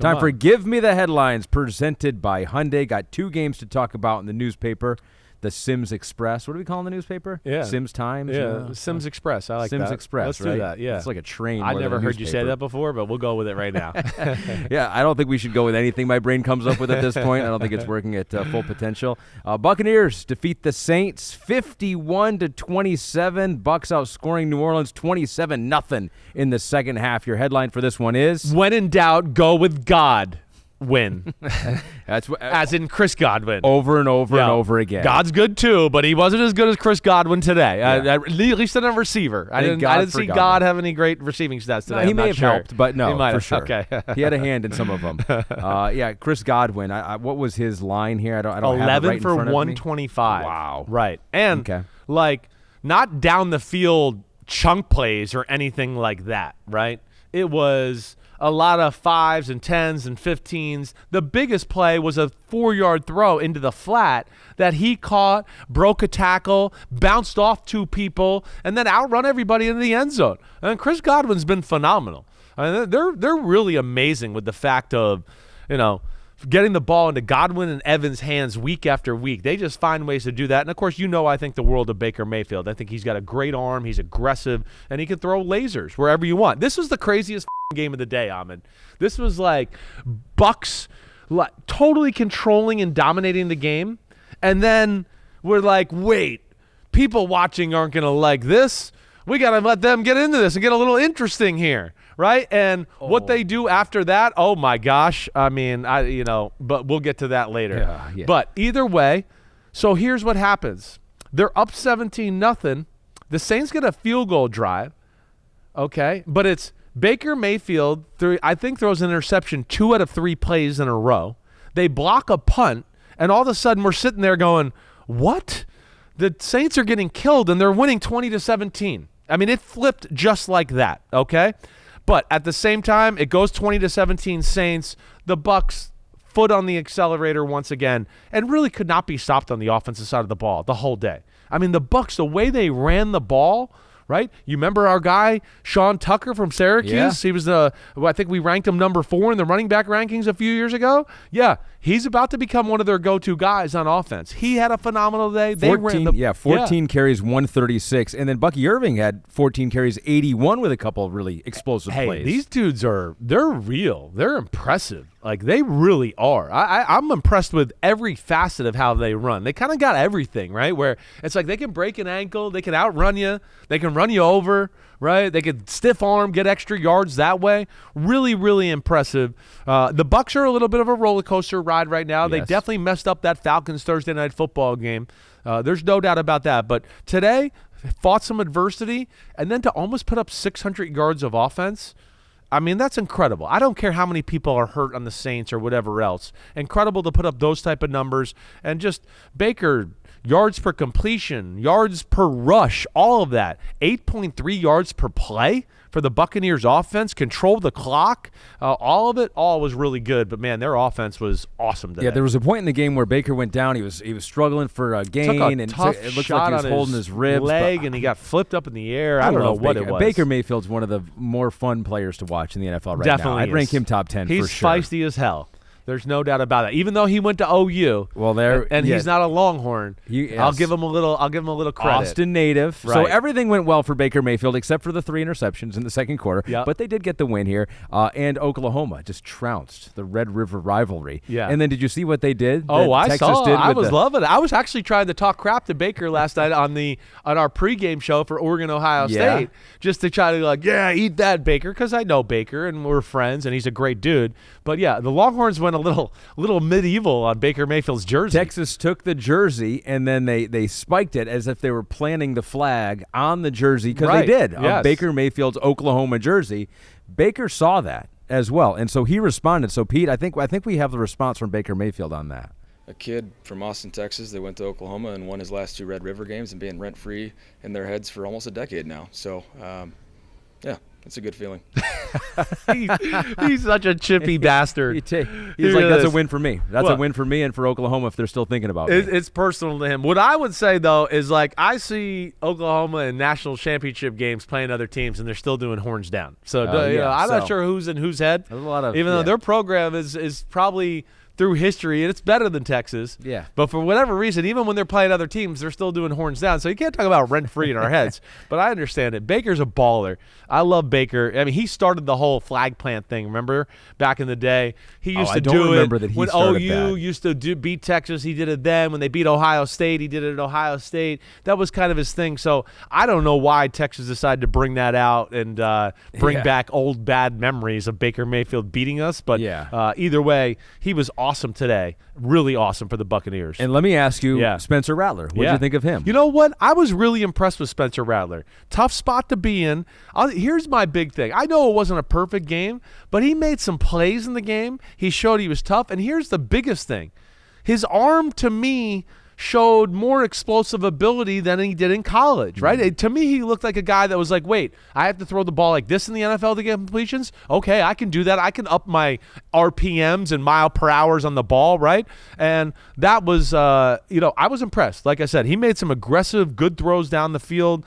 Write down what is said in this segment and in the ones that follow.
Time for Give Me the Headlines, presented by Hyundai. Got 2 games to talk about in the newspaper. The Simms Express. What do we call in the newspaper? Yeah. Simms Times? Yeah, Simms Express. I like that. Simms Express, Let's right? do that, yeah. It's like a train. I never heard you say that before, but we'll go with it right now. Yeah, I don't think we should go with anything my brain comes up with at this point. I don't think it's working at full potential. Buccaneers defeat the Saints 51-27. Bucs outscoring New Orleans 27-0 in the second half. Your headline for this one is? When in doubt, go with God. Win. That's what, as in Chris Godwin. Over and over and over again. God's good too, but he wasn't as good as Chris Godwin today. At least in a receiver. I didn't see God have any great receiving stats today. No, he may have helped, but no, for sure. Okay. He had a hand in some of them. Chris Godwin. What was his line here? I don't 11 have it right for in front of me. 125. Wow. Right. And not down the field chunk plays or anything like that, right? It was a lot of 5s and 10s and 15s. The biggest play was a 4-yard throw into the flat that he caught, broke a tackle, bounced off 2 people, and then outrun everybody into the end zone. And Chris Godwin's been phenomenal. I mean, they're really amazing with the fact of, getting the ball into Godwin and Evans' hands week after week. They just find ways to do that. And, of course, I think the world of Baker Mayfield. I think he's got a great arm. He's aggressive, and he can throw lasers wherever you want. This was the craziest game of the day, Ahmed. This was like Bucs totally controlling and dominating the game. And then we're like, wait, people watching aren't going to like this. We got to let them get into this and get a little interesting here. Right? And what they do after that, oh my gosh. I mean, but we'll get to that later. Yeah. But either way, so here's what happens. They're up 17-0. The Saints get a field goal drive. Okay? But it's Baker Mayfield, I think throws an interception 2 out of 3 plays in a row. They block a punt, and all of a sudden we're sitting there going, what? The Saints are getting killed, and they're winning 20-17. I mean, it flipped just like that, okay? But at the same time, it goes 20-17 Saints. The Bucs foot on the accelerator once again and really could not be stopped on the offensive side of the ball the whole day. I mean, the Bucs, the way they ran the ball, right? You remember our guy, Sean Tucker from Syracuse? Yeah. He was I think we ranked him number 4 in the running back rankings a few years ago. Yeah, he's about to become one of their go-to guys on offense. He had a phenomenal day. 14 carries, 136. And then Bucky Irving had 14 carries, 81 with a couple of really explosive plays. These dudes they're real. They're impressive. Like, they really are. I'm impressed with every facet of how they run. They kind of got everything, right? Where it's like they can break an ankle, they can outrun you, they can run you over, right? They could stiff arm, get extra yards that way. Really, really impressive. The Bucs are a little bit of a roller coaster ride right now. Yes. They definitely messed up that Falcons Thursday night football game. There's no doubt about that. But today, fought some adversity, and then to almost put up 600 yards of offense, I mean, that's incredible. I don't care how many people are hurt on the Saints or whatever else. Incredible to put up those type of numbers. And just Baker, yards per completion, yards per rush, all of that. 8.3 yards per play for the Buccaneers offense. Control the clock. All of it, was really good. But, man, their offense was awesome today. Yeah, there was a point in the game where Baker went down. He was struggling for a gain. Took a tough it looked shot like he was on holding his ribs. leg, and he got flipped up in the air. I don't know what it was. Baker Mayfield's one of the more fun players to watch in the NFL right Definitely now. I'd rank him top 10 He's for sure. He's feisty as hell. There's no doubt about it. Even though he went to OU, he's not a Longhorn, I'll give him a little credit. Austin native. Right. So everything went well for Baker Mayfield except for the 3 interceptions in the second quarter. Yep. But they did get the win here. And Oklahoma just trounced the Red River rivalry. Yeah. And then did you see what they did? Oh, I Texas saw. Did I with was loving it. I was actually trying to talk crap to Baker last night on our pregame show for Oregon Ohio State, just to try to eat that, Baker, because I know Baker and we're friends and he's a great dude. But yeah, the Longhorns went a little medieval on Baker Mayfield's jersey. Texas took the jersey and then they spiked it as if they were planting the flag on the jersey, because they did, on Baker Mayfield's Oklahoma jersey. Baker saw that as well, and so he responded. So, Pete, I think we have the response from Baker Mayfield on that. A kid from Austin, Texas that went to Oklahoma and won his last 2 Red River games and being rent-free in their heads for almost a decade now. So, It's a good feeling. He's such a chippy bastard. He's like, that's a win for me. That's a win for me and for Oklahoma if they're still thinking about it. It's personal to him. What I would say, though, is like I see Oklahoma in national championship games playing other teams, and they're still doing horns down. So I'm not sure who's in whose head. There's a lot of, even though their program is probably – through history, and it's better than Texas. Yeah. But for whatever reason, even when they're playing other teams, they're still doing horns down. So you can't talk about rent-free in our heads. But I understand it. Baker's a baller. I love Baker. I mean, he started the whole flag plant thing, remember? Back in the day. He used to do it when OU used to beat Texas. He did it then. When they beat Ohio State, he did it at Ohio State. That was kind of his thing. So I don't know why Texas decided to bring that out and bring back old bad memories of Baker Mayfield beating us. But either way, he was awesome today. Really awesome for the Buccaneers. And let me ask you, Spencer Rattler, what did you think of him? You know what? I was really impressed with Spencer Rattler. Tough spot to be in. Here's my big thing. I know it wasn't a perfect game, but he made some plays in the game. He showed he was tough. And here's the biggest thing. His arm, to me, showed more explosive ability than he did in college, right? To me, he looked like a guy that was like, wait, I have to throw the ball like this in the NFL to get completions? Okay, I can do that. I can up my RPMs and mile per hours on the ball, right? And that was, I was impressed. Like I said, he made some aggressive, good throws down the field.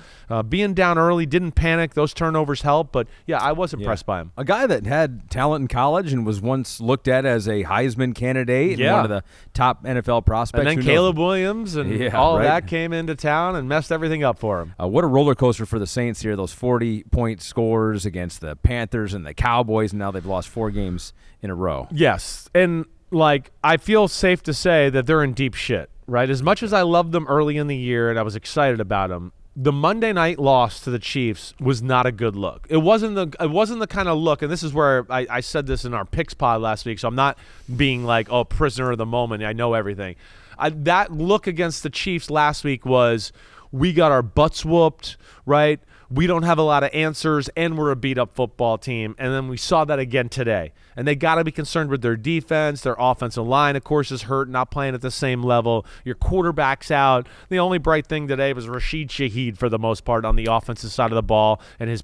Being down early, didn't panic. Those turnovers helped. But, I was impressed by him. A guy that had talent in college and was once looked at as a Heisman candidate and one of the top NFL prospects. And then Caleb Williams and all that came into town and messed everything up for him. What a roller coaster for the Saints here. Those 40-point scores against the Panthers and the Cowboys, and now they've lost 4 games in a row. Yes, and I feel safe to say that they're in deep shit, right? As much as I loved them early in the year and I was excited about them, the Monday night loss to the Chiefs was not a good look. It wasn't the kind of look, and this is where I said this in our picks pod last week, so I'm not being like, prisoner of the moment. I know everything. That look against the Chiefs last week was, we got our butts whooped, right? We don't have a lot of answers, and we're a beat-up football team. And then we saw that again today. And they got to be concerned with their defense. Their offensive line, of course, is hurt, not playing at the same level. Your quarterback's out. The only bright thing today was Rashid Shaheed for the most part on the offensive side of the ball and his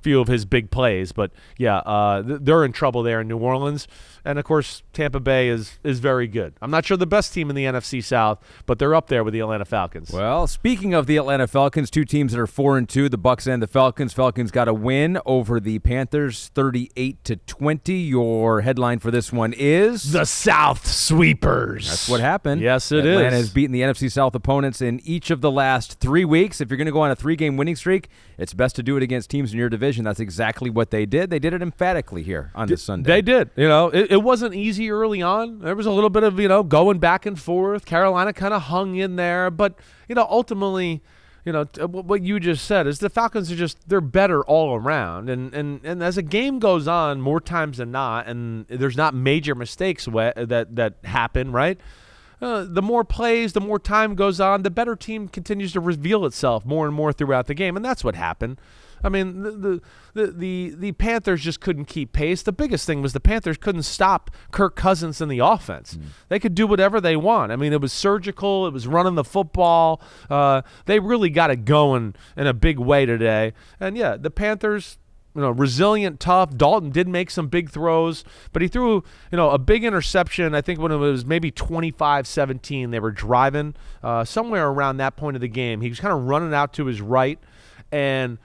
few of his big plays. But, they're in trouble there in New Orleans. And, of course, Tampa Bay is very good. I'm not sure the best team in the NFC South, but they're up there with the Atlanta Falcons. Well, speaking of the Atlanta Falcons, 2 teams that are 4-2, the Bucs and the Falcons. Falcons got a win over the Panthers, 38-20. Your headline for this one is the South Sweepers. That's what happened. Yes, it is. Atlanta has beaten the NFC South opponents in each of the last 3 weeks. If you're going to go on a 3-game winning streak, it's best to do it against teams in your division. That's exactly what they did. They did it emphatically here on this Sunday. They did. It wasn't easy early on. There was a little bit of, going back and forth. Carolina kind of hung in there. But, ultimately, what you just said is the Falcons they're better all around. And as a game goes on, more times than not, and there's not major mistakes that happen, right? The more plays, the more time goes on, the better team continues to reveal itself more and more throughout the game. And that's what happened. I mean, the Panthers just couldn't keep pace. The biggest thing was the Panthers couldn't stop Kirk Cousins in the offense. They could do whatever they want. I mean, it was surgical. It was running the football. They really got it going in a big way today. And, the Panthers, resilient, tough. Dalton did make some big throws, but he threw, a big interception. I think when it was maybe 25-17, they were driving somewhere around that point of the game. He was kind of running out to his right and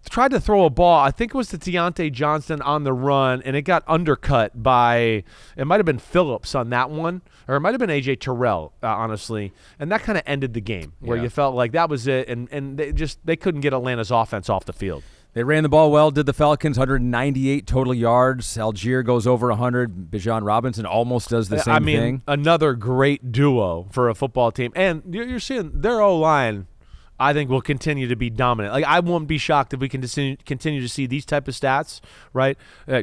tried to throw a ball. I think it was to Deontay Johnson on the run, and it got undercut by, it might have been Phillips on that one, or it might have been A.J. Terrell, honestly. And that kind of ended the game, where you felt like that was it, and they couldn't get Atlanta's offense off the field. They ran the ball well, did the Falcons, 198 total yards. Algier goes over 100. Bijan Robinson almost does the same thing. Another great duo for a football team. And you're seeing their O-line, I think, will continue to be dominant. I won't be shocked if we can continue to see these type of stats, right?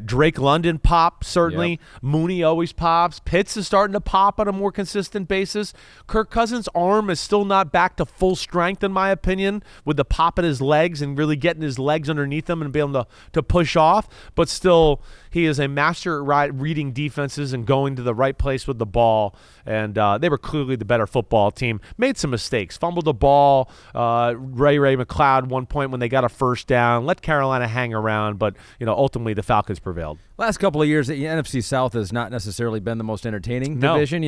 Drake London pops, certainly. Yep. Mooney always pops. Pitts is starting to pop on a more consistent basis. Kirk Cousins' arm is still not back to full strength, in my opinion, with the pop at his legs and really getting his legs underneath him and being able to push off. But still, he is a master at reading defenses and going to the right place with the ball. And they were clearly the better football team. Made some mistakes. Fumbled the ball. Ray McLeod, one point when they got a first down, let Carolina hang around, but ultimately the Falcons prevailed. Last couple of years, the NFC South has not necessarally been the most entertaining division.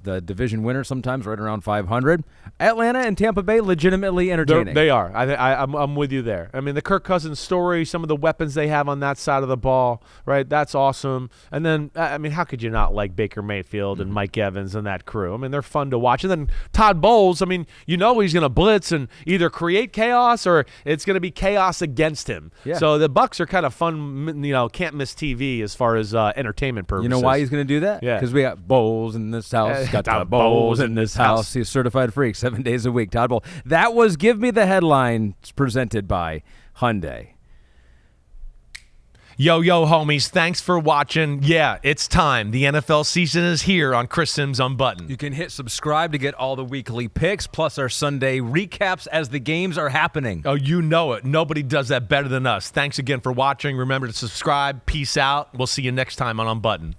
The division winner sometimes right around 500. Atlanta and Tampa Bay legitimately entertaining. They are. I'm with you there. I mean, the Kirk Cousins story, some of the weapons they have on that side of the ball, right? That's awesome. And then, I mean, how could you not like Baker Mayfield and Mike Evans and that crew? I mean, they're fun to watch. And then Todd Bowles, I mean, he's going to blitz and either create chaos or it's going to be chaos against him. Yeah. So the Bucs are kind of fun, can't miss TV as far as entertainment purposes. You know why he's going to do that? Yeah. Because we got Bowles in this house. Got Todd Bowles in this house. He's certified freak 7 days a week. Todd Bowles. That was Give Me the Headlines presented by Hyundai. Yo, homies, thanks for watching. Yeah, it's time. The NFL season is here on Chris Simms Unbuttoned. You can hit subscribe to get all the weekly picks, plus our Sunday recaps as the games are happening. Oh, you know it. Nobody does that better than us. Thanks again for watching. Remember to subscribe. Peace out. We'll see you next time on Unbuttoned.